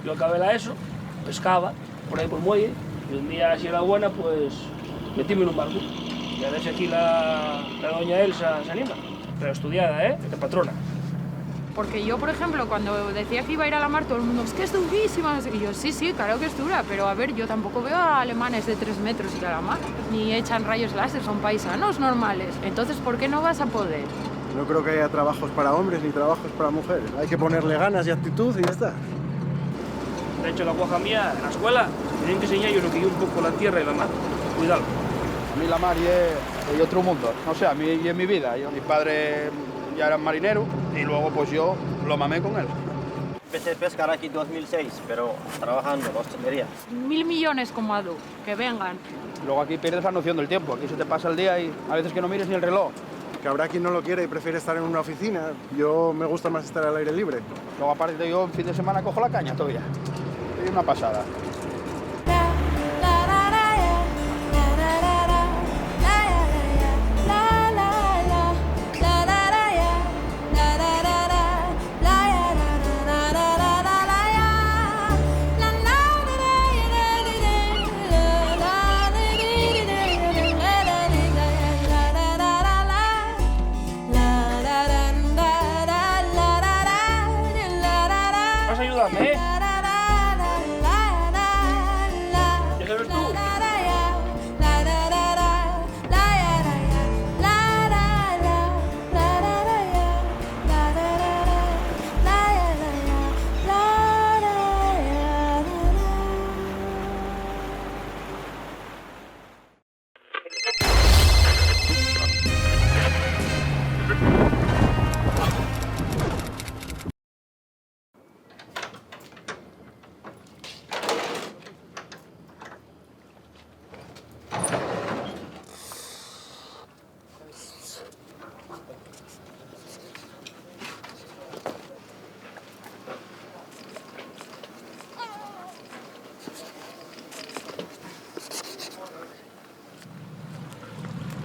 Yo acabé la ESO, pescaba por ahí por el muelle, y un día, si era buena, pues metíme en un barco. Y a ver si aquí la doña Elsa se anima. Pero estudiada, de patrona. Porque yo, por ejemplo, cuando decía que iba a ir a la mar, todo el mundo, es que es durísima, no sé qué. Y yo, sí, claro que es dura, pero a ver, yo tampoco veo a alemanes de 3 metros ir a la mar, ni echan rayos láser, son paisanos normales. Entonces, ¿por qué no vas a poder? No creo que haya trabajos para hombres ni trabajos para mujeres. Hay que ponerle ganas y actitud y ya está. De hecho, la guaja mía, en la escuela, tienen que enseñar yo lo que yo un poco la tierra y la mar. Cuidado. A mí la mar es otro mundo, no sé, a mí y en mi vida. Mi padre ya era marinero y luego pues yo lo mamé con él. Empecé a pescar aquí en 2006, pero trabajando en la hostelería. 1.000 millones como Adu, que vengan. Luego aquí pierdes la noción del tiempo, aquí se te pasa el día y a veces que no mires ni el reloj. Que habrá quien no lo quiere y prefiere estar en una oficina. Yo me gusta más estar al aire libre. Luego aparte yo en fin de semana cojo la caña todavía. Es una pasada. Vas a ayudarme, ¿Ya sabes tú?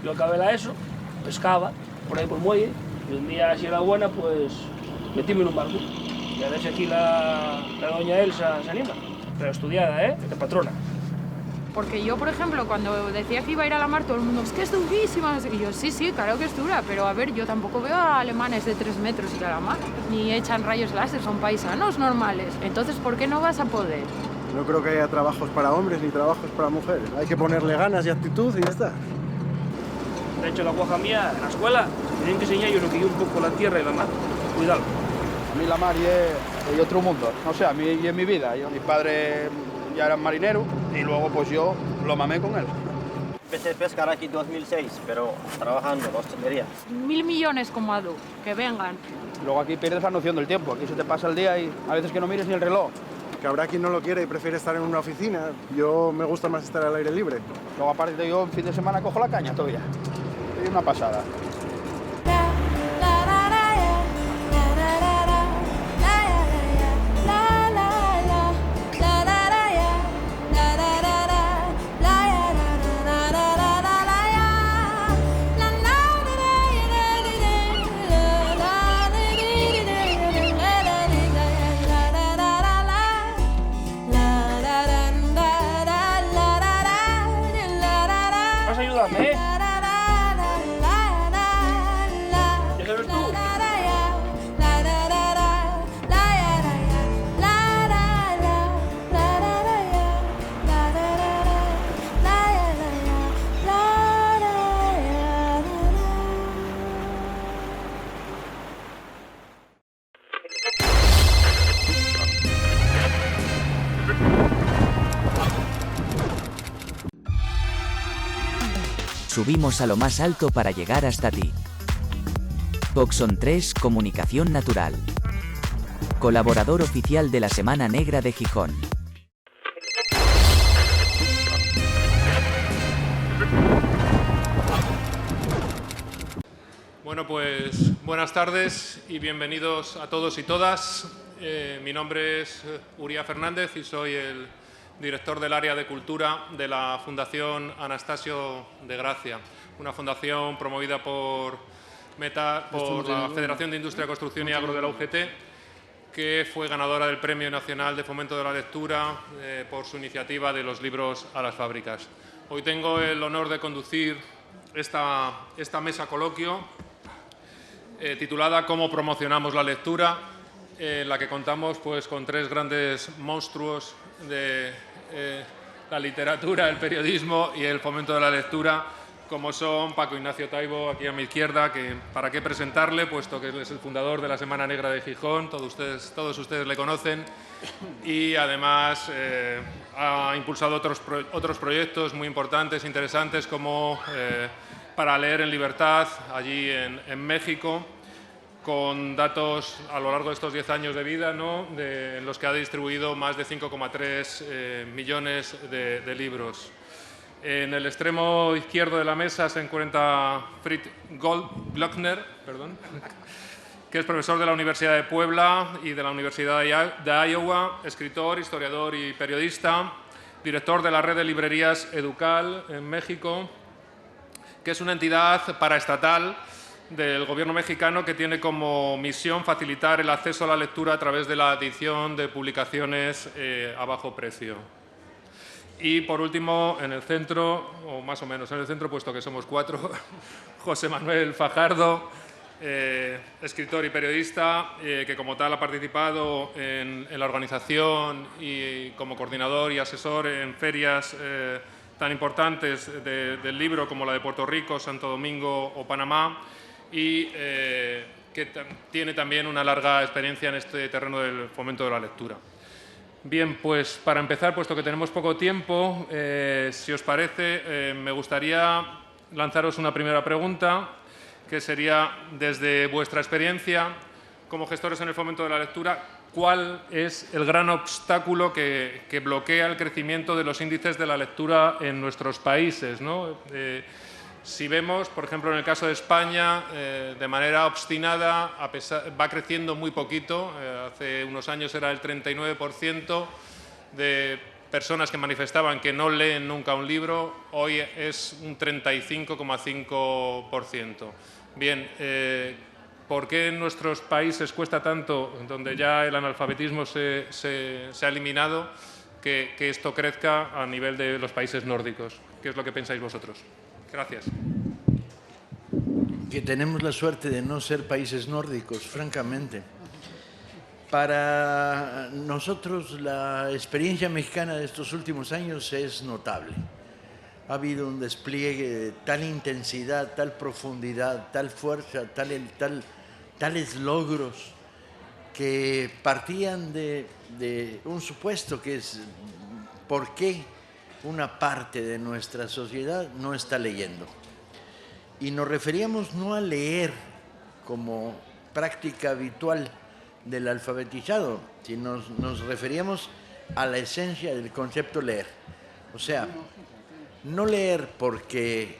Yo acabé la ESO, pescaba por ahí por el muelle, y un día, si era buena, pues metíme en un barco. Y a ver si aquí la doña Elsa se anima. Pero estudiada, de patrona. Porque yo, por ejemplo, cuando decía que iba a ir a la mar, todo el mundo, es que es durísima, no sé qué. Y yo, sí, claro que es dura, pero a ver, yo tampoco veo a alemanes de 3 metros ir a la mar, ni echan rayos láser, son paisanos normales. Entonces, ¿por qué no vas a poder? No creo que haya trabajos para hombres ni trabajos para mujeres. Hay que ponerle ganas y actitud y ya está. De hecho, la guaja mía, en la escuela, tienen que enseñar yo lo que yo un poco la tierra y la mar. Cuidado. A mí la mar es otro mundo, no sé, a mí y en mi vida. Mi padre ya era marinero y luego pues yo lo mamé con él. Empecé a pescar aquí en 2006, pero trabajando en la hostelería. 1.000 millones como Adu, que vengan. Luego aquí pierdes la noción del tiempo, aquí se te pasa el día y a veces que no mires ni el reloj. Que habrá quien no lo quiere y prefiere estar en una oficina. Yo me gusta más estar al aire libre. Luego aparte yo en fin de semana cojo la caña todavía. Es una pasada. Vas a ayudarme, ¿Ya sabes tú? Subimos a lo más alto para llegar hasta ti. Boxon 3 Comunicación Natural. Colaborador oficial de la Semana Negra de Gijón. Bueno, pues buenas tardes y bienvenidos a todos y todas. Mi nombre es Uría Fernández y soy el director del área de cultura de la Fundación Anastasio de Gracia, una fundación promovida por la Federación de Industria, Construcción y Agro de la UGT que fue ganadora del Premio Nacional de Fomento de la Lectura por su iniciativa de los libros a las fábricas. Hoy tengo el honor de conducir esta mesa coloquio titulada «Cómo promocionamos la lectura», en la que contamos pues, con tres grandes monstruos de la literatura, el periodismo y el fomento de la lectura, como son Paco Ignacio Taibo, aquí a mi izquierda, que para qué presentarle, puesto que él es el fundador de la Semana Negra de Gijón, todos ustedes le conocen, y además ha impulsado otros proyectos muy importantes, interesantes, como Para leer en libertad, allí en México, con datos a lo largo de estos 10 años de vida, ¿no?, en los que ha distribuido más de 5,3 millones de libros. En el extremo izquierdo de la mesa se encuentra Fritz Glockner, que es profesor de la Universidad de Puebla y de la Universidad de Iowa, escritor, historiador y periodista, director de la red de librerías Educal en México, que es una entidad paraestatal del gobierno mexicano que tiene como misión facilitar el acceso a la lectura a través de la edición de publicaciones a bajo precio. Y por último, en el centro, o más o menos en el centro, puesto que somos 4, José Manuel Fajardo, escritor y periodista, que como tal ha participado en la organización y como coordinador y asesor en ferias tan importantes del libro como la de Puerto Rico, Santo Domingo o Panamá, y que tiene también una larga experiencia en este terreno del fomento de la lectura. Bien, pues para empezar, puesto que tenemos poco tiempo, si os parece, me gustaría lanzaros una primera pregunta, que sería, desde vuestra experiencia como gestores en el fomento de la lectura, ¿cuál es el gran obstáculo que bloquea el crecimiento de los índices de la lectura en nuestros países, ¿no? Si vemos, por ejemplo, en el caso de España, de manera obstinada, va creciendo muy poquito. Hace unos años era el 39% de personas que manifestaban que no leen nunca un libro, hoy es un 35,5%. Bien, ¿por qué en nuestros países cuesta tanto, donde ya el analfabetismo se ha eliminado, que esto crezca a nivel de los países nórdicos? ¿Qué es lo que pensáis vosotros? Gracias. Que tenemos la suerte de no ser países nórdicos, francamente. Para nosotros la experiencia mexicana de estos últimos años es notable. Ha habido un despliegue de tal intensidad, tal profundidad, tal fuerza, tales logros que partían de un supuesto que es ¿por qué una parte de nuestra sociedad no está leyendo? Y nos referíamos no a leer como práctica habitual del alfabetizado, sino nos referíamos a la esencia del concepto leer. O sea, no leer porque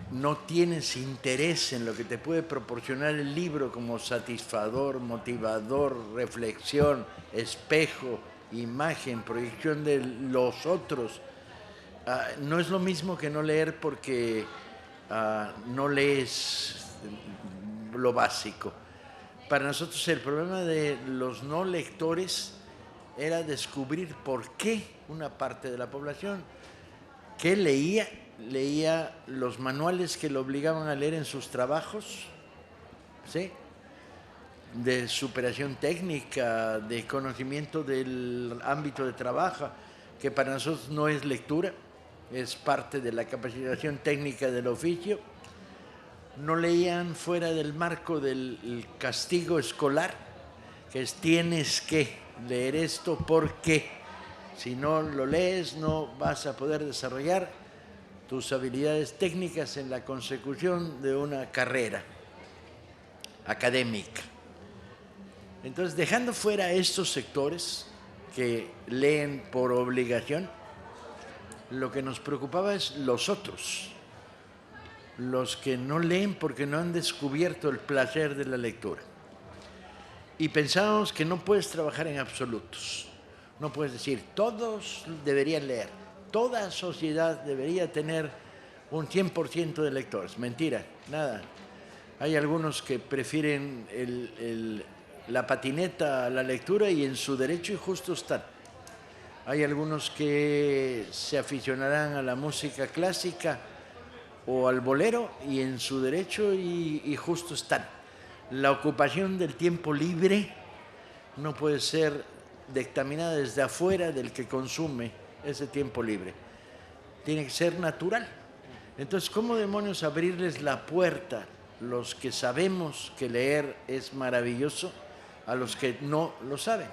no tienes interés en lo que te puede proporcionar el libro como satisfactor, motivador, reflexión, espejo, imagen, proyección de los otros. No es lo mismo que no leer porque no lees lo básico. Para nosotros el problema de los no lectores era descubrir por qué una parte de la población que leía los manuales que lo obligaban a leer en sus trabajos, ¿sí?, de superación técnica, de conocimiento del ámbito de trabajo, que para nosotros no es lectura, es parte de la capacitación técnica del oficio. No leían fuera del marco del castigo escolar, que es tienes que leer esto porque si no lo lees no vas a poder desarrollar tus habilidades técnicas en la consecución de una carrera académica. Entonces, dejando fuera estos sectores que leen por obligación, lo que nos preocupaba es los otros, los que no leen porque no han descubierto el placer de la lectura. Y pensábamos que no puedes trabajar en absolutos. No puedes decir, todos deberían leer, toda sociedad debería tener un 100% de lectores. Mentira, nada. Hay algunos que prefieren la patineta a la lectura y en su derecho y justo están. Hay algunos que se aficionarán a la música clásica o al bolero y en su derecho y justo están. La ocupación del tiempo libre no puede ser dictaminada desde afuera del que consume ese tiempo libre. Tiene que ser natural. Entonces, ¿cómo demonios abrirles la puerta los que sabemos que leer es maravilloso a los que no lo saben?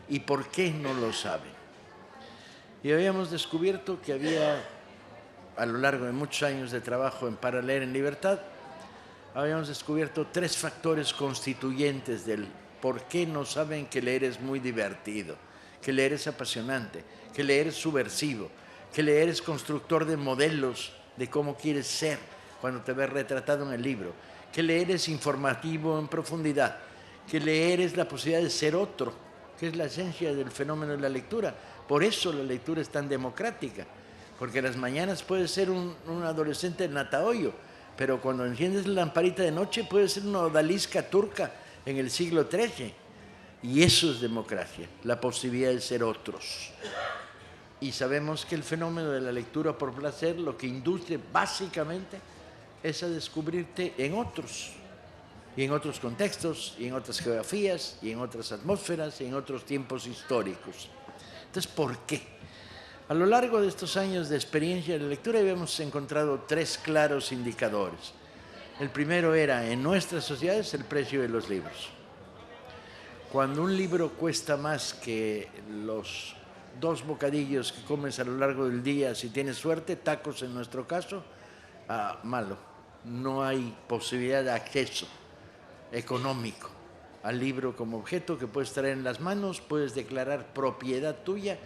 ¿Y por qué no lo saben? Y habíamos descubierto que había, a lo largo de muchos años de trabajo en Para Leer en Libertad, habíamos descubierto 3 factores constituyentes del por qué no saben que leer es muy divertido, que leer es apasionante, que leer es subversivo, que leer es constructor de modelos de cómo quieres ser cuando te ves retratado en el libro, que leer es informativo en profundidad, que leer es la posibilidad de ser otro, que es la esencia del fenómeno de la lectura. Por eso la lectura es tan democrática, porque las mañanas puedes ser un adolescente de Natahoyo, pero cuando enciendes la lamparita de noche puedes ser una odalisca turca en el siglo XIII. Y eso es democracia, la posibilidad de ser otros. Y sabemos que el fenómeno de la lectura por placer lo que induce básicamente es a descubrirte en otros, y en otros contextos, y en otras geografías, y en otras atmósferas, y en otros tiempos históricos. Entonces, ¿por qué? A lo largo de estos años de experiencia de lectura habíamos encontrado 3 claros indicadores. El primero era, en nuestras sociedades, el precio de los libros. Cuando un libro cuesta más que los 2 bocadillos que comes a lo largo del día, si tienes suerte, tacos en nuestro caso, malo. No hay posibilidad de acceso económico al libro como objeto que puedes traer en las manos, puedes declarar propiedad tuya,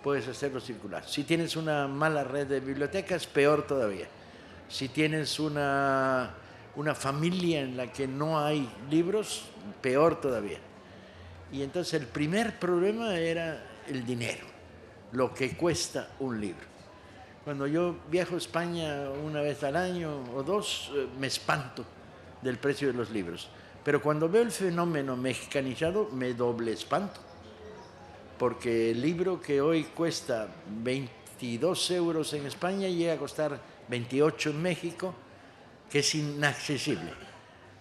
puedes hacerlo circular. Si tienes una mala red de bibliotecas, peor todavía. Si tienes una familia en la que no hay libros, peor todavía. Y entonces el primer problema era el dinero, lo que cuesta un libro. Cuando yo viajo a España una vez al año o 2, me espanto del precio de los libros. Pero cuando veo el fenómeno mexicanizado, me doble espanto. Porque el libro que hoy cuesta 22 euros en España llega a costar 28 en México, que es inaccesible.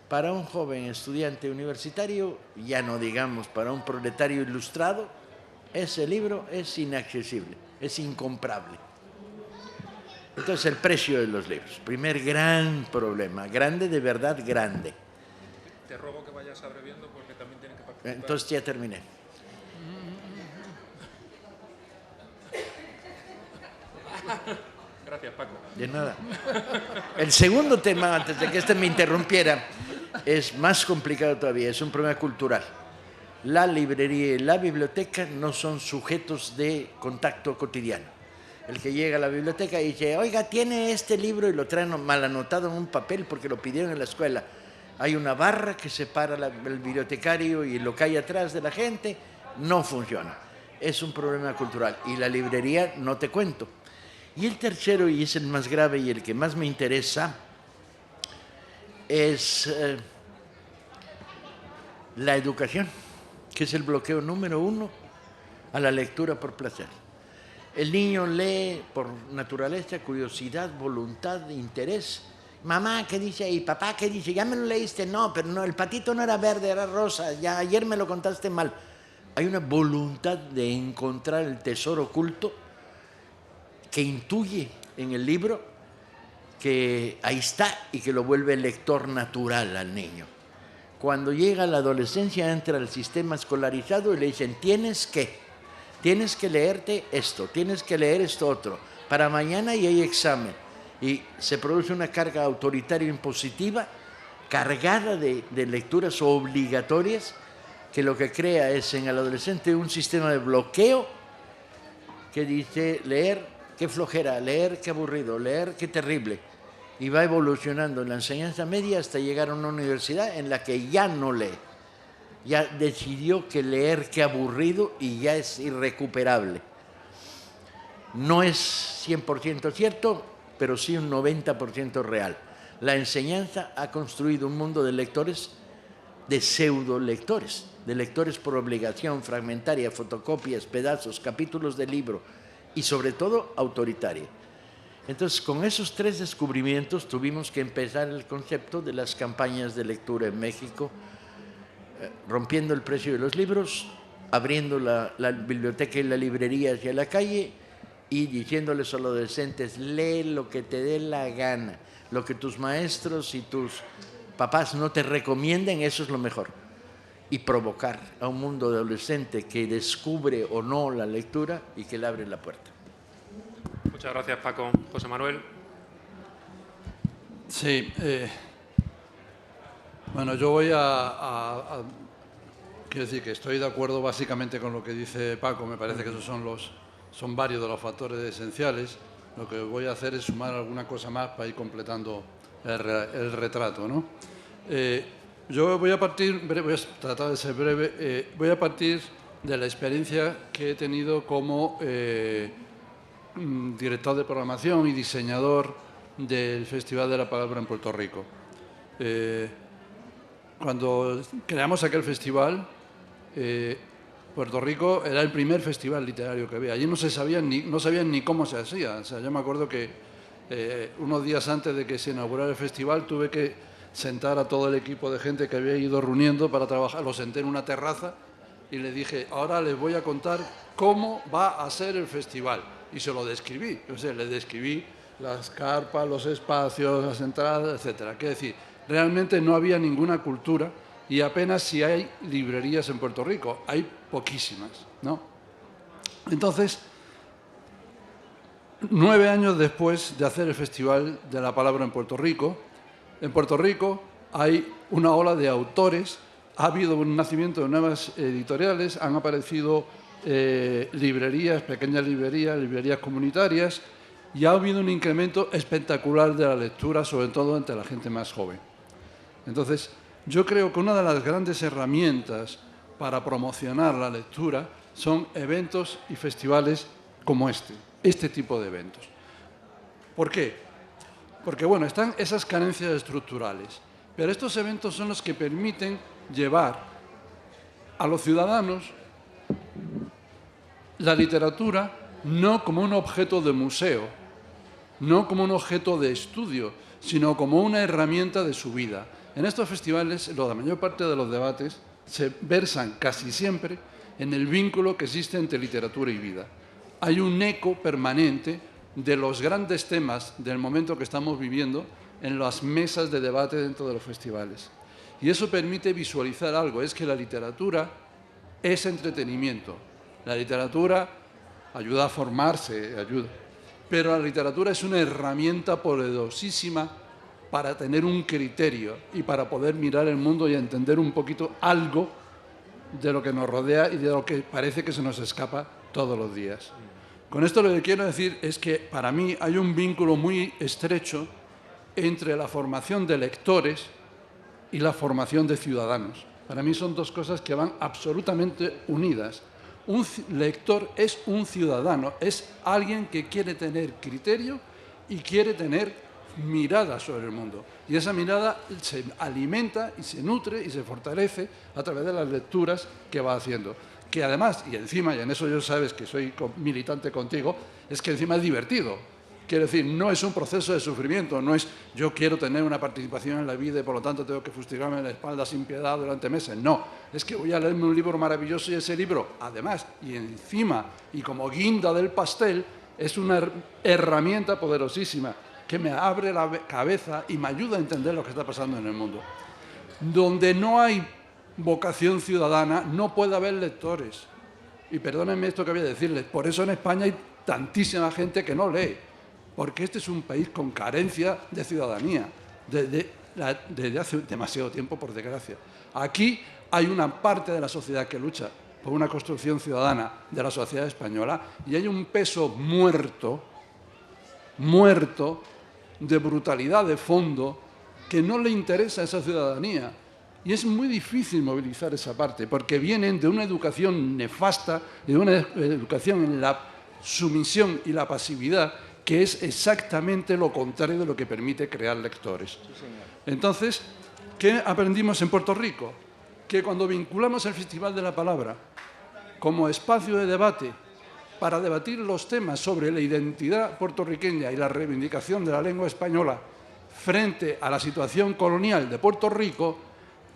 Para un joven estudiante universitario, ya no digamos para un proletario ilustrado, ese libro es inaccesible, es incomprable. Entonces, el precio de los libros, primer gran problema, grande de verdad, grande. Te robo que vayas abreviando porque también tienen que participar. Entonces ya terminé. Gracias, Paco. De nada. El segundo tema, antes de que este me interrumpiera, es más complicado todavía, es un problema cultural. La librería y la biblioteca no son sujetos de contacto cotidiano. El que llega a la biblioteca y dice, oiga, tiene este libro, y lo traen mal anotado en un papel porque lo pidieron en la escuela. Hay una barra que separa el bibliotecario y lo que hay atrás de la gente, no funciona. Es un problema cultural. Y la librería, no te cuento. Y el tercero, y es el más grave y el que más me interesa, es la educación, que es el bloqueo número 1 a la lectura por placer. El niño lee por naturaleza, curiosidad, voluntad, interés. Mamá, ¿qué dice ahí? Papá, ¿qué dice? ¿Ya me lo leíste? No, pero no, el patito no era verde, era rosa. Ya ayer me lo contaste mal. Hay una voluntad de encontrar el tesoro oculto que intuye en el libro que ahí está y que lo vuelve lector natural al niño. Cuando llega a la adolescencia entra al sistema escolarizado y le dicen, tienes que leerte esto, tienes que leer esto otro, para mañana y hay examen. Y se produce una carga autoritaria impositiva, cargada de lecturas obligatorias, que lo que crea es en el adolescente un sistema de bloqueo que dice leer, qué flojera, leer, qué aburrido, leer, qué terrible. Y va evolucionando en la enseñanza media hasta llegar a una universidad en la que ya no lee. Ya decidió que leer, qué aburrido, y ya es irrecuperable. No es 100% cierto, pero sí un 90% real. La enseñanza ha construido un mundo de lectores de pseudo lectores, de lectores por obligación, fragmentaria, fotocopias, pedazos, capítulos de libro y sobre todo autoritaria. Entonces, con esos 3 descubrimientos tuvimos que empezar el concepto de las campañas de lectura en México, rompiendo el precio de los libros, abriendo la biblioteca y la librería hacia la calle y diciéndoles a los adolescentes: lee lo que te dé la gana, lo que tus maestros y tus papás no te recomienden, eso es lo mejor. Y provocar a un mundo adolescente que descubre o no la lectura y que le abre la puerta. Muchas gracias, Paco. José Manuel. Sí. Bueno, yo voy quiero decir que estoy de acuerdo básicamente con lo que dice Paco. Me parece que esos son varios de los factores esenciales. Lo que voy a hacer es sumar alguna cosa más para ir completando el retrato, ¿no? Yo voy a tratar de ser breve, voy a partir de la experiencia que he tenido como director de programación y diseñador del Festival de la Palabra en Puerto Rico. Cuando creamos aquel festival, Puerto Rico era el primer festival literario que había. Allí no sabían ni cómo se hacía. O sea, yo me acuerdo que unos días antes de que se inaugurara el festival tuve que sentar a todo el equipo de gente que había ido reuniendo para trabajar. Lo senté en una terraza y le dije: ahora les voy a contar cómo va a ser el festival. Y se lo describí. O sea, les describí las carpas, los espacios, las entradas, etcétera. Quiero decir, realmente no había ninguna cultura y apenas si hay librerías en Puerto Rico. Hay poquísimas, ¿no? Entonces, 9 años después de hacer el Festival de la Palabra en Puerto Rico hay una ola de autores, ha habido un nacimiento de nuevas editoriales, han aparecido librerías, pequeñas librerías comunitarias, y ha habido un incremento espectacular de la lectura, sobre todo entre la gente más joven. Entonces, yo creo que una de las grandes herramientas para promocionar la lectura son eventos y festivales como este tipo de eventos. ¿Por qué? Porque, bueno, están esas carencias estructurales, pero estos eventos son los que permiten llevar a los ciudadanos la literatura no como un objeto de museo, no como un objeto de estudio, sino como una herramienta de su vida. En estos festivales, la mayor parte de los debates se versan casi siempre en el vínculo que existe entre literatura y vida. Hay un eco permanente de los grandes temas del momento que estamos viviendo en las mesas de debate dentro de los festivales. Y eso permite visualizar algo, es que la literatura es entretenimiento. La literatura ayuda a formarse, pero la literatura es una herramienta poderosísima para tener un criterio y para poder mirar el mundo y entender un poquito algo de lo que nos rodea y de lo que parece que se nos escapa todos los días. Con esto lo que quiero decir es que para mí hay un vínculo muy estrecho entre la formación de lectores y la formación de ciudadanos. Para mí son dos cosas que van absolutamente unidas. Un lector es un ciudadano, es alguien que quiere tener criterio y quiere tener mirada sobre el mundo. Y esa mirada se alimenta y se nutre y se fortalece a través de las lecturas que va haciendo. Que además, y encima, y en eso yo sabes que soy militante contigo, es que encima es divertido. Quiero decir, no es un proceso de sufrimiento, no es yo quiero tener una participación en la vida y por lo tanto tengo que fustigarme en la espalda sin piedad durante meses. No, es que voy a leerme un libro maravilloso y ese libro, además, y encima, y como guinda del pastel, es una herramienta poderosísima que me abre la cabeza y me ayuda a entender lo que está pasando en el mundo. Donde no hay vocación ciudadana, no puede haber lectores. Y perdónenme esto que voy a decirles, por eso en España hay tantísima gente que no lee, porque este es un país con carencia de ciudadanía, desde hace demasiado tiempo, por desgracia. Aquí hay una parte de la sociedad que lucha por una construcción ciudadana de la sociedad española y hay un peso muerto de brutalidad de fondo que no le interesa a esa ciudadanía. Y es muy difícil movilizar esa parte, porque vienen de una educación nefasta, de una educación en la sumisión y la pasividad, que es exactamente lo contrario de lo que permite crear lectores. Entonces, ¿qué aprendimos en Puerto Rico? que cuando vinculamos el Festival de la Palabra como espacio de debate para debatir los temas sobre la identidad puertorriqueña y la reivindicación de la lengua española frente a la situación colonial de Puerto Rico,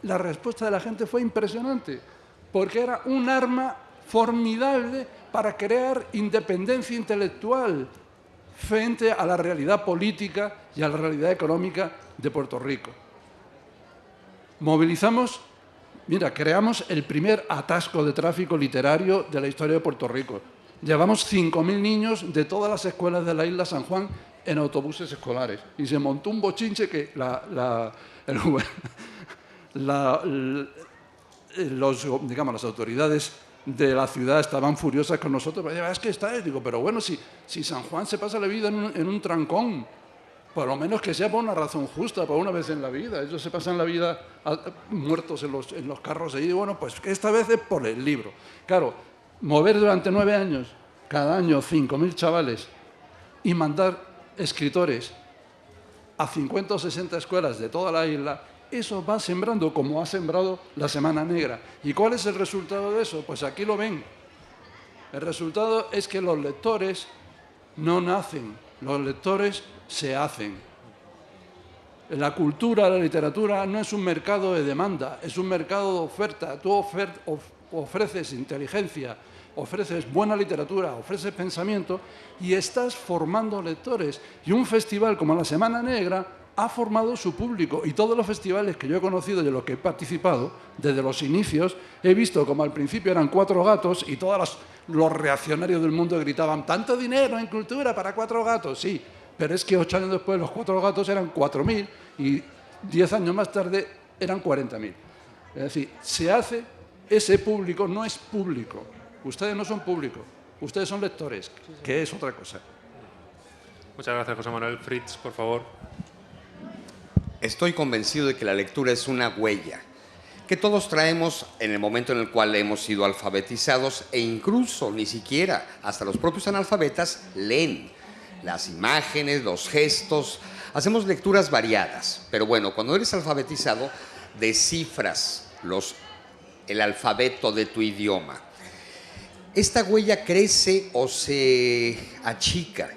la respuesta de la gente fue impresionante, porque era un arma formidable para crear independencia intelectual frente a la realidad política y a la realidad económica de Puerto Rico. Movilizamos, mira, creamos el primer atasco de tráfico literario de la historia de Puerto Rico. Llevamos 5.000 niños de todas las escuelas de la isla San Juan en autobuses escolares y se montó un bochinche que las autoridades de la ciudad estaban furiosas con nosotros. Es que digo, pero bueno, si San Juan se pasa la vida en un trancón, por lo menos que sea por una razón justa, por una vez en la vida. Ellos se pasan la vida muertos en los carros ahí. Y bueno, pues esta vez es por el libro. Claro, mover durante 9 años, cada año 5.000 chavales y mandar escritores a 50 o 60 escuelas de toda la isla, eso va sembrando como ha sembrado la Semana Negra. ¿Y cuál es el resultado de eso? Pues aquí lo ven. El resultado es que los lectores no nacen, los lectores se hacen. La cultura, la literatura no es un mercado de demanda, es un mercado de oferta. Tú ofreces inteligencia, ofreces buena literatura, ofreces pensamiento y estás formando lectores. Y un festival como la Semana Negra ha formado su público, y todos los festivales que yo he conocido y en los que he participado, desde los inicios, he visto como al principio eran 4 gatos y todos los reaccionarios del mundo gritaban «¡Tanto dinero en cultura para 4 gatos!». Sí, pero es que 8 años después los 4 gatos eran 4.000 y 10 años más tarde eran 40.000. Es decir, se hace, ese público no es público. Ustedes no son público, ustedes son lectores, que es otra cosa. Muchas gracias, José Manuel. Fritz, por favor. Estoy convencido de que la lectura es una huella que todos traemos en el momento en el cual hemos sido alfabetizados e incluso ni siquiera hasta los propios analfabetas leen las imágenes, los gestos. Hacemos lecturas variadas, pero bueno, cuando eres alfabetizado descifras el alfabeto de tu idioma. Esta huella crece o se achica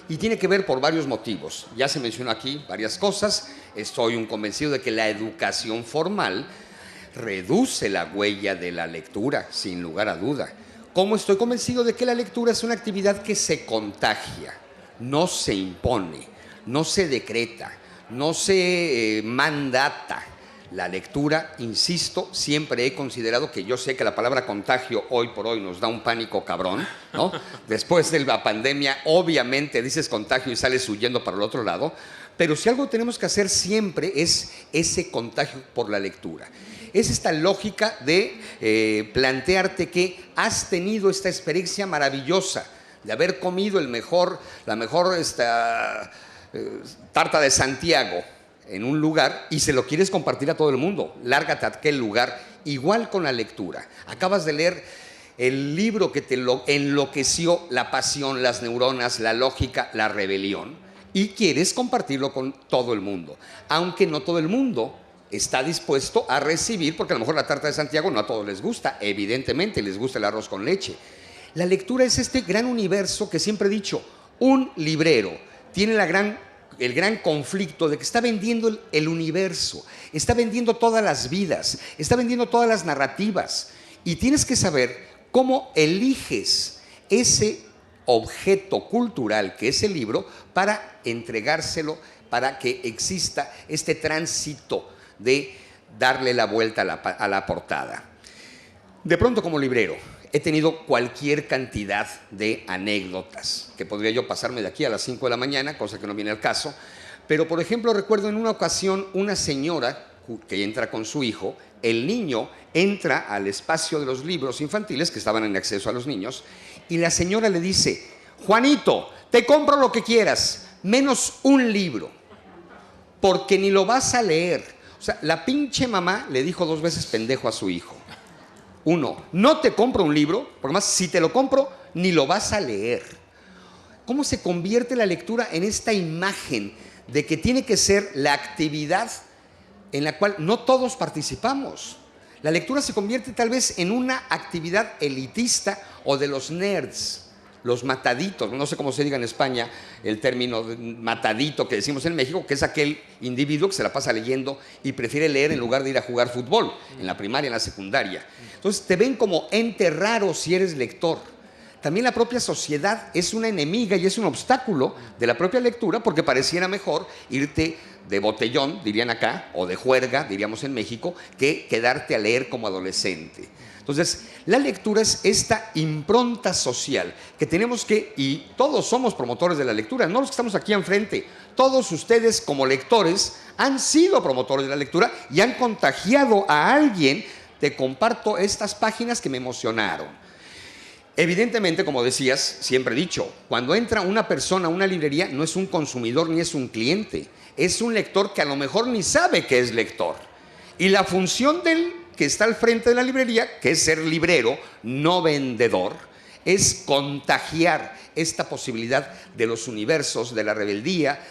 y tiene que ver por varios motivos. Ya se mencionó aquí varias cosas. Estoy convencido de que la educación formal reduce la huella de la lectura, sin lugar a duda. Como estoy convencido de que la lectura es una actividad que se contagia, no se impone, no se decreta, no se mandata. La lectura, insisto, siempre he considerado que yo sé que la palabra contagio hoy por hoy nos da un pánico cabrón, ¿no? Después de la pandemia, obviamente dices contagio y sales huyendo para el otro lado, pero si algo tenemos que hacer siempre es ese contagio por la lectura. Es esta lógica de plantearte que has tenido esta experiencia maravillosa de haber comido la mejor tarta de Santiago en un lugar y se lo quieres compartir a todo el mundo. Lárgate a aquel lugar. Igual con la lectura. Acabas de leer el libro que te enloqueció la pasión, las neuronas, la lógica, la rebelión, y quieres compartirlo con todo el mundo. Aunque no todo el mundo está dispuesto a recibir, porque a lo mejor la tarta de Santiago no a todos les gusta, evidentemente les gusta el arroz con leche. La lectura es este gran universo que siempre he dicho, un librero tiene el gran conflicto de que está vendiendo el universo, está vendiendo todas las vidas, está vendiendo todas las narrativas, y tienes que saber cómo eliges ese objeto cultural que es el libro para entregárselo, para que exista este tránsito de darle la vuelta a la portada. De pronto, como librero, he tenido cualquier cantidad de anécdotas que podría yo pasarme de aquí a las 5 de la mañana, cosa que no viene al caso. Pero, por ejemplo, recuerdo en una ocasión una señora que entra con su hijo. El niño entra al espacio de los libros infantiles que estaban en acceso a los niños y la señora le dice: Juanito, te compro lo que quieras, menos un libro, porque ni lo vas a leer. O sea, la pinche mamá le dijo 2 veces pendejo a su hijo. 1, no te compro un libro, porque más si te lo compro, ni lo vas a leer. ¿Cómo se convierte la lectura en esta imagen de que tiene que ser la actividad en la cual no todos participamos? La lectura se convierte tal vez en una actividad elitista o de los nerds, los mataditos, no sé cómo se diga en España el término de matadito que decimos en México, que es aquel individuo que se la pasa leyendo y prefiere leer en lugar de ir a jugar fútbol, en la primaria, en la secundaria. Entonces te ven como ente raro si eres lector. También la propia sociedad es una enemiga y es un obstáculo de la propia lectura, porque pareciera mejor irte de botellón, dirían acá, o de juerga, diríamos en México, que quedarte a leer como adolescente. Entonces, la lectura es esta impronta social que tenemos que, y todos somos promotores de la lectura, no los que estamos aquí enfrente, todos ustedes como lectores han sido promotores de la lectura y han contagiado a alguien. Te comparto estas páginas que me emocionaron. Evidentemente, como decías, siempre he dicho, cuando entra una persona a una librería no es un consumidor ni es un cliente, es un lector que a lo mejor ni sabe que es lector. Y la función del que está al frente de la librería, que es ser librero, no vendedor, es contagiar esta posibilidad de los universos, de la rebeldía,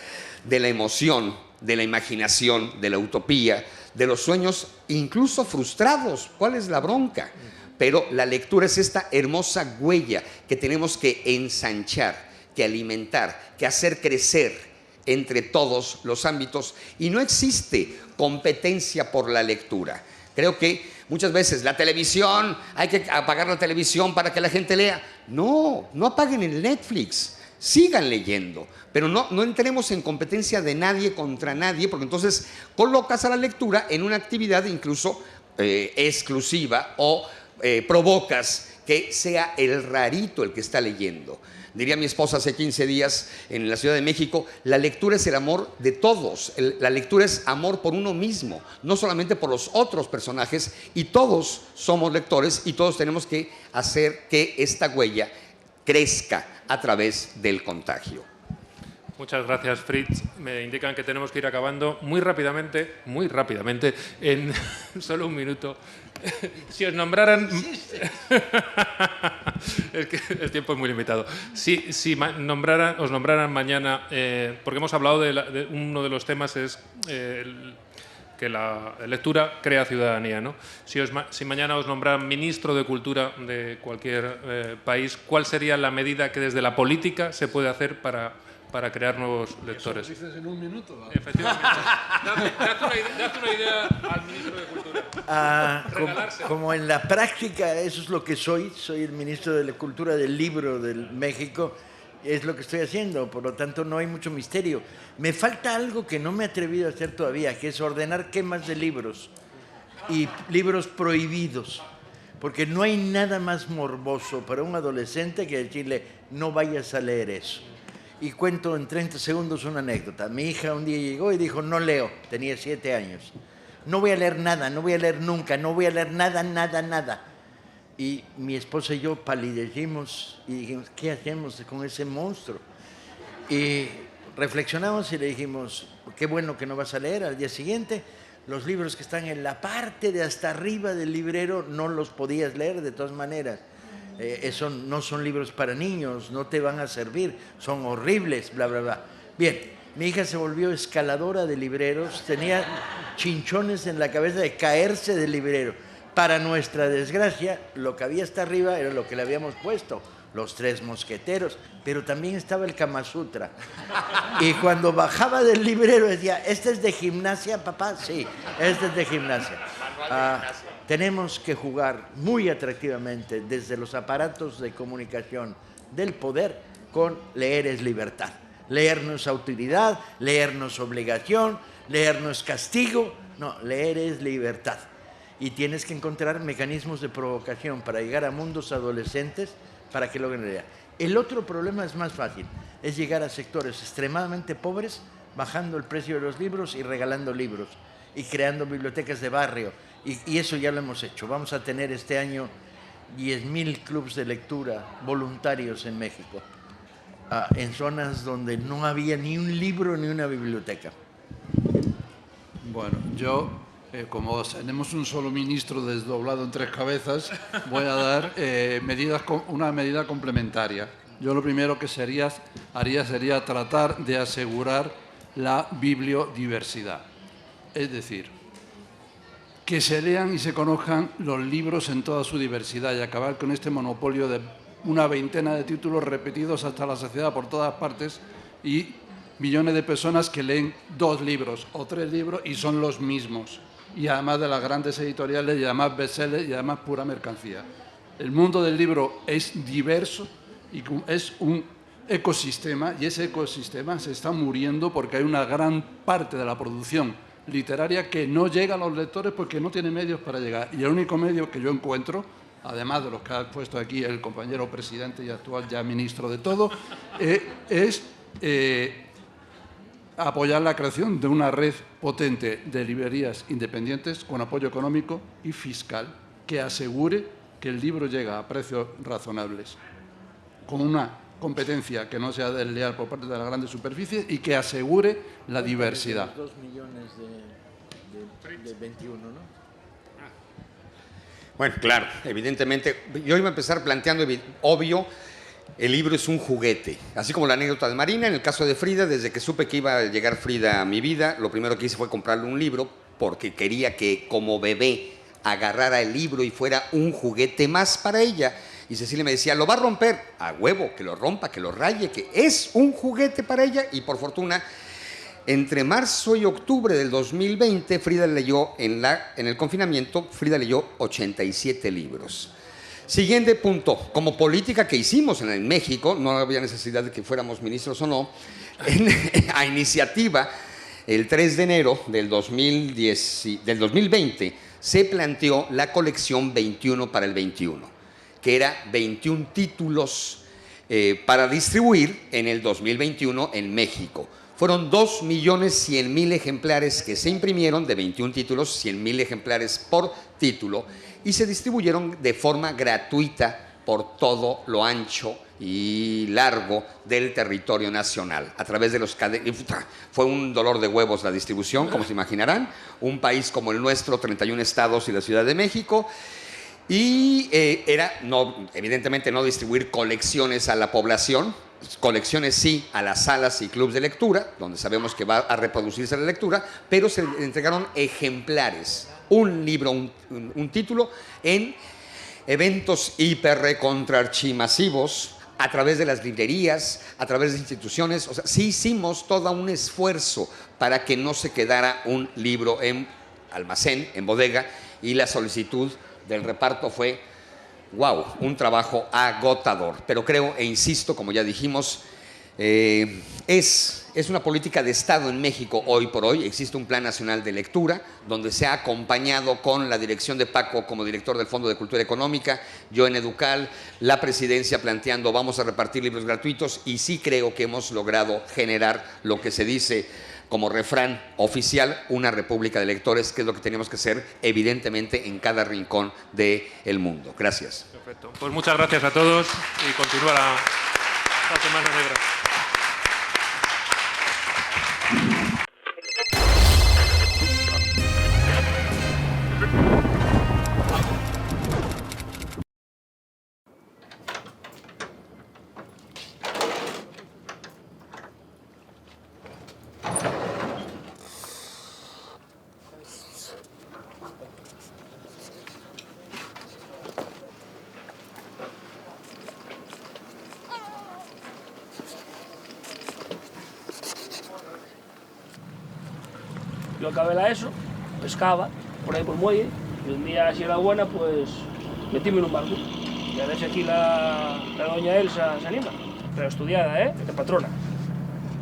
de la emoción, de la imaginación, de la utopía, de los sueños, incluso frustrados. ¿Cuál es la bronca? Pero la lectura es esta hermosa huella que tenemos que ensanchar, que alimentar, que hacer crecer entre todos los ámbitos. Y no existe competencia por la lectura. Creo que muchas veces la televisión, hay que apagar la televisión para que la gente lea. No, no apaguen el Netflix, sigan leyendo, pero no entremos en competencia de nadie contra nadie, porque entonces colocas a la lectura en una actividad incluso exclusiva o provocas que sea el rarito el que está leyendo. Diría mi esposa hace 15 días en la Ciudad de México, la lectura es el amor de todos, la lectura es amor por uno mismo, no solamente por los otros personajes, y todos somos lectores y todos tenemos que hacer que esta huella crezca a través del contagio. Muchas gracias, Fritz. Me indican que tenemos que ir acabando muy rápidamente, en solo un minuto. Si os nombraran... Es que el tiempo es muy limitado. Si os nombraran mañana, porque hemos hablado de uno de los temas es que la lectura crea ciudadanía, ¿no? Si mañana os nombraran ministro de Cultura de cualquier país, ¿cuál sería la medida que desde la política se puede hacer para crear nuevos lectores? ¿Eso lo dices en un minuto? ¿Va? Efectivamente. Date una idea al ministro de Cultura. Como en la práctica eso es lo que soy el ministro de la Cultura del Libro del México, es lo que estoy haciendo, por lo tanto no hay mucho misterio. Me falta algo que no me he atrevido a hacer todavía, que es ordenar quemas de libros y libros prohibidos, porque no hay nada más morboso para un adolescente que decirle no vayas a leer eso. Y cuento en 30 segundos una anécdota. Mi hija un día llegó y dijo, no leo, tenía 7 años. No voy a leer nada, no voy a leer nunca, no voy a leer nada. Y mi esposa y yo palidecimos y dijimos, ¿qué hacemos con ese monstruo? Y reflexionamos y le dijimos, qué bueno que no vas a leer. Al día siguiente, los libros que están en la parte de hasta arriba del librero no los podías leer de todas maneras. Eso no son libros para niños, no te van a servir, son horribles, bla, bla, bla. Bien, mi hija se volvió escaladora de libreros, tenía chinchones en la cabeza de caerse del librero. Para nuestra desgracia, lo que había hasta arriba era lo que le habíamos puesto, los 3 mosqueteros, pero también estaba el Kama Sutra. Y cuando bajaba del librero decía, ¿este es de gimnasia, papá? Sí, este es de gimnasia. Tenemos que jugar muy atractivamente desde los aparatos de comunicación del poder con leer es libertad. Leer no es autoridad, leer no es obligación, leer no es castigo, no, leer es libertad. Y tienes que encontrar mecanismos de provocación para llegar a mundos adolescentes para que logren leer. El otro problema es más fácil, es llegar a sectores extremadamente pobres, bajando el precio de los libros y regalando libros y creando bibliotecas de barrio. Y eso ya lo hemos hecho. Vamos a tener este año 10.000 clubes de lectura voluntarios en México, en zonas donde no había ni un libro ni una biblioteca. Bueno, yo, como tenemos un solo ministro desdoblado en 3 cabezas, voy a dar una medida complementaria. Yo lo primero que haría sería tratar de asegurar la bibliodiversidad. Es decir, que se lean y se conozcan los libros en toda su diversidad y acabar con este monopolio de una veintena de títulos repetidos hasta la saciedad por todas partes y millones de personas que leen 2 libros o 3 libros y son los mismos. Y además de las grandes editoriales y además bestsellers y además pura mercancía. El mundo del libro es diverso y es un ecosistema y ese ecosistema se está muriendo porque hay una gran parte de la producción literaria que no llega a los lectores porque no tiene medios para llegar. Y el único medio que yo encuentro, además de los que ha puesto aquí el compañero presidente y actual ya ministro de todo, es apoyar la creación de una red potente de librerías independientes con apoyo económico y fiscal que asegure que el libro llega a precios razonables, con una competencia que no sea desleal por parte de las grandes superficies y que asegure la diversidad. 2 millones de 21, ¿no? Bueno, claro, evidentemente, yo iba a empezar planteando, obvio, el libro es un juguete, así como la anécdota de Marina. En el caso de Frida, desde que supe que iba a llegar Frida a mi vida, lo primero que hice fue comprarle un libro porque quería que como bebé agarrara el libro y fuera un juguete más para ella. Y Cecilia me decía, lo va a romper, a huevo, que lo rompa, que lo raye, que es un juguete para ella. Y por fortuna, entre marzo y octubre del 2020, Frida leyó, en el confinamiento, Frida leyó 87 libros. Siguiente punto, como política que hicimos en México, no había necesidad de que fuéramos ministros o no, a iniciativa, el 3 de enero del 2020, se planteó la colección 21 para el 21, que era 21 títulos para distribuir en el 2021 en México. Fueron 2.100.000 ejemplares que se imprimieron de 21 títulos, 100.000 ejemplares por título, y se distribuyeron de forma gratuita por todo lo ancho y largo del territorio nacional, a través de los cadenas. Fue un dolor de huevos la distribución, como se imaginarán, un país como el nuestro, 31 estados y la Ciudad de México, y evidentemente no distribuir colecciones a la población, colecciones sí a las salas y clubes de lectura, donde sabemos que va a reproducirse la lectura, pero se entregaron ejemplares, un libro, un título, en eventos hiperrecontraarchimasivos, a través de las librerías, a través de instituciones. O sea, sí hicimos todo un esfuerzo para que no se quedara un libro en almacén, en bodega, y la solicitud del reparto fue, wow, un trabajo agotador. Pero creo e insisto, como ya dijimos, es una política de Estado en México hoy por hoy. Existe un Plan Nacional de Lectura donde se ha acompañado con la dirección de Paco como director del Fondo de Cultura Económica, yo en Educal, la presidencia planteando vamos a repartir libros gratuitos, y sí creo que hemos logrado generar lo que se dice como refrán oficial, una república de lectores, que es lo que tenemos que hacer evidentemente en cada rincón del mundo. Gracias. Perfecto. Pues muchas gracias a todos y continúa la Semana Negra. Yo acabé la ESO, pescaba por ahí por el muelle, y un día, si era buena, pues metíme en un barco. Y a ver si aquí la doña Elsa se anima. Pero estudiada, de patrona.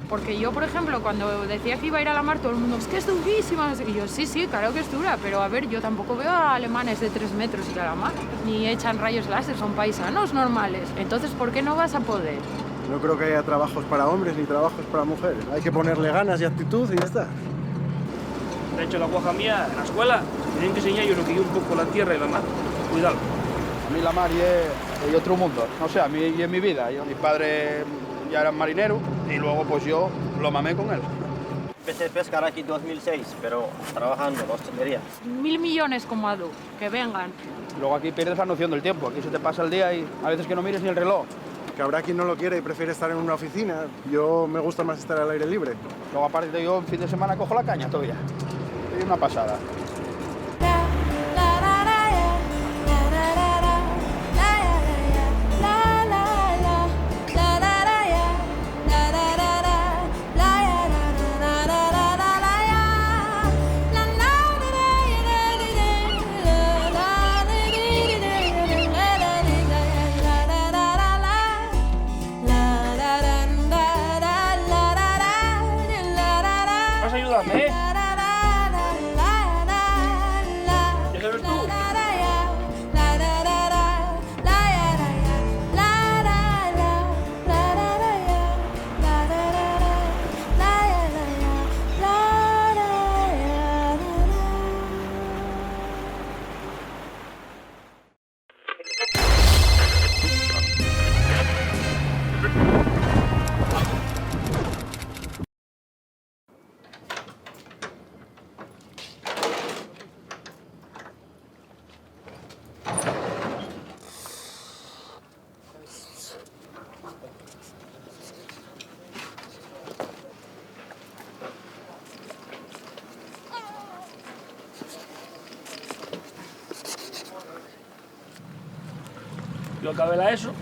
Porque yo, por ejemplo, cuando decía que iba a ir a la mar, todo el mundo, es que es durísima. No sé qué. Y yo, sí, claro que es dura, pero a ver, yo tampoco veo a alemanes de 3 metros ir a la mar, ni echan rayos láser, son paisanos normales. Entonces, ¿por qué no vas a poder? No creo que haya trabajos para hombres ni trabajos para mujeres. Hay que ponerle ganas y actitud y ya está. De hecho, la guaja mía, en la escuela, tienen que enseñar yo lo que yo un poco la tierra y la mar. Cuidado. A mí la mar es otro mundo. No sé, a mí y en mi vida. Mi padre ya era marinero y luego pues yo lo mamé con él. Empecé a pescar aquí en 2006, pero trabajando en la hostelería. 1.000 millones como Adu, que vengan. Luego aquí pierdes la noción del tiempo. Aquí se te pasa el día y a veces que no mires ni el reloj. Que habrá quien no lo quiere y prefiere estar en una oficina. Yo me gusta más estar al aire libre. Luego aparte yo en fin de semana cojo la caña todavía. Es una pasada. cuando acabé la ESO,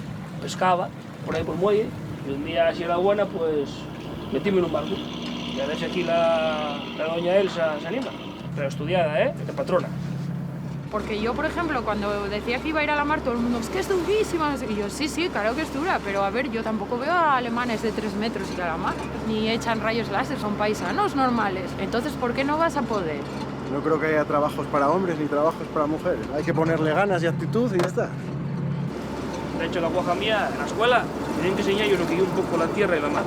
pescaba por ahí por el muelle, y un día así era buena, pues metíme en un barco. Y a ver si aquí la doña Elsa se anima. Pero estudiada, de patrona. Porque yo, por ejemplo, cuando decía que iba a ir a la mar, todo el mundo, es que es durísima. Y yo, sí, sí, claro que es dura, pero a ver, yo tampoco veo a alemanes de 3 metros y a la mar, ni echan rayos láser, son paisanos normales. Entonces, ¿por qué no vas a poder? No creo que haya trabajos para hombres ni trabajos para mujeres. Hay que ponerle ganas y actitud y ya está. De hecho, la guaja mía, en la escuela, tienen que enseñar yo lo que yo un poco la tierra y la mar.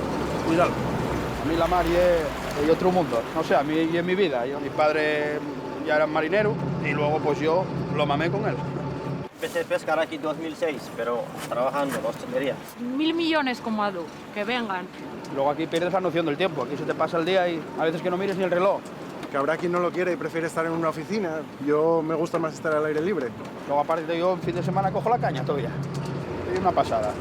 Cuidado. A mí la mar es otro mundo. No sé, a mí y en mi vida. Mi padre ya era marinero y luego pues yo lo mamé con él. Empecé a pescar aquí en 2006, pero trabajando en hostelería. 1000 millones como Adu, que vengan. Luego aquí pierdes la noción del tiempo. Aquí se te pasa el día y a veces que no mires ni el reloj. Que habrá quien no lo quiere y prefiere estar en una oficina. Yo me gusta más estar al aire libre. Luego aparte yo en fin de semana cojo la caña todavía. Es una pasada.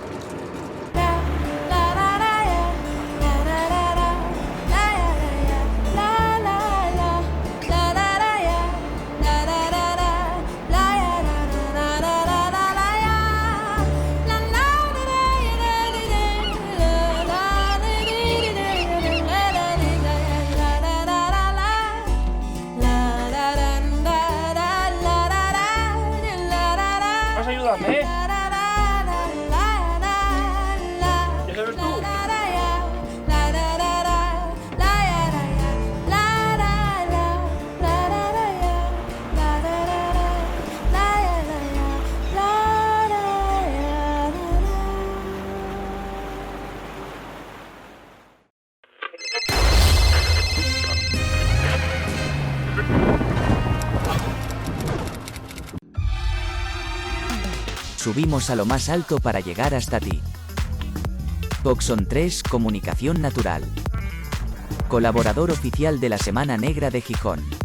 Vas a ayudarme, ¿eh? ¿Ya sabes tú? Subimos a lo más alto para llegar hasta ti. Coxon 3 Comunicación Natural. Colaborador oficial de la Semana Negra de Gijón.